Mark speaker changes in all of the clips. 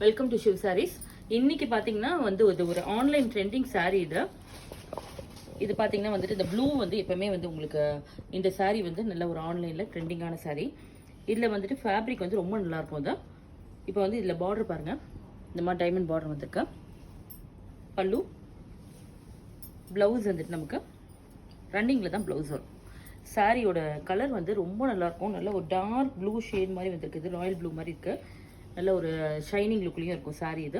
Speaker 1: Welcome to Shiv saris. இன்னைக்கு பார்த்தீங்கன்னா வந்து ஒரு ஆன்லைன் ட்ரெண்டிங் சாரீ இது பார்த்தீங்கன்னா வந்துட்டு இந்த ப்ளூ வந்து எப்பவுமே வந்து உங்களுக்கு இந்த சாரீ வந்து நல்ல ஒரு ஆன்லைனில் ட்ரெண்டிங்கான சாரீ. இதில் வந்துட்டு ஃபேப்ரிக் வந்து ரொம்ப நல்லாயிருக்கும். அது இப்போ வந்து இதில் பார்டர் பாருங்கள், இந்த மாதிரி டைமண்ட் பார்டர் வந்துருக்கு. பல்லு ப்ளவுஸ் வந்துட்டு நமக்கு ரன்னிங்கில் தான் ப்ளவுஸ் வரும். சாரியோட கலர் வந்து ரொம்ப நல்லாயிருக்கும். நல்ல ஒரு டார்க் ப்ளூ ஷேட் மாதிரி வந்துருக்கு. இது ராயல் ப்ளூ மாதிரி இருக்குது. நல்ல ஒரு ஷைனிங் லுக்லேயும் இருக்கும் சாரீ. இது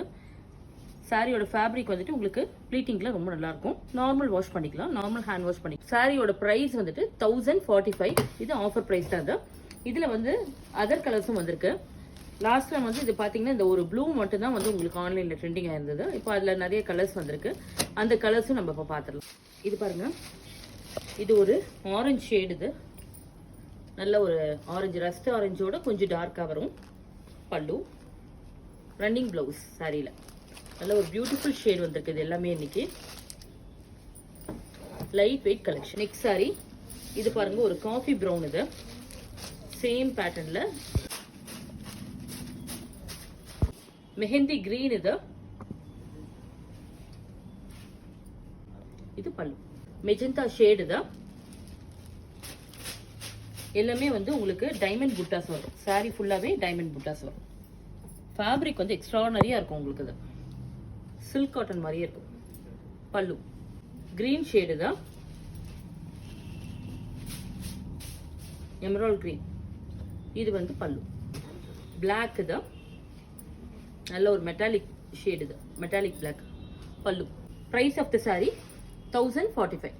Speaker 1: சாரியோட ஃபேப்ரிக் வந்துட்டு உங்களுக்கு ப்ளீட்டிங்கில் ரொம்ப நல்லாயிருக்கும். நார்மல் வாஷ் பண்ணிக்கலாம், நார்மல் ஹேண்ட் வாஷ் பண்ணிக்கலாம். சாரியோட ப்ரைஸ் வந்துட்டு 1045. இது ஆஃபர் ப்ரைஸ் தான். அது இதில் வந்து அதர் கலர்ஸும் வந்திருக்கு. லாஸ்ட் டைம் வந்து இது பார்த்தீங்கன்னா இந்த ஒரு ப்ளூ மட்டும் தான் வந்து உங்களுக்கு ஆன்லைனில் ட்ரெண்டிங்காக இருந்தது. இப்போ அதில் நிறைய கலர்ஸ் வந்திருக்கு. அந்த கலர்ஸும் நம்ம இப்போ பார்த்துடலாம். இது பாருங்கள், இது ஒரு ஆரஞ்சு ஷேடு. இது நல்ல ஒரு ஆரஞ்சு, ரஸ்ட் ஆரஞ்சோட கொஞ்சம் டார்க்காக வரும். பல்லு ரன்னிங் ப்ளவுஸ். சாரியில் நல்ல ஒரு பியூட்டிஃபுல் ஷேட் வந்திருக்கு. இது எல்லாமே இன்னைக்கு light weight collection. Next sorry இது பாருங்க, ஒரு காஃபி ப்ரௌன். இது சேம் பேட்டர்ன்ல மெஹந்தி கிரீன். இது பல்லு மெஜந்தா ஷேடு. தான் எல்லாமே வந்து உங்களுக்கு டைமண்ட் புட்டாஸ் வரும். சாரி ஃபுல்லாவே டைமண்ட் புட்டாஸ் வரும். ஃபேப்ரிக் வந்து எக்ஸ்ட்ரானரியா இருக்கும். உங்களுக்கு இது சில்க் காட்டன் மாதிரியே இருக்கும். பல்லு கிரீன் ஷேடு தான், எமரால்ட் கிரீன். இது வந்து பல்லு பிளாக் தான், நல்ல ஒரு metallic shade. Metallic black pallu. Price of the sari 1045.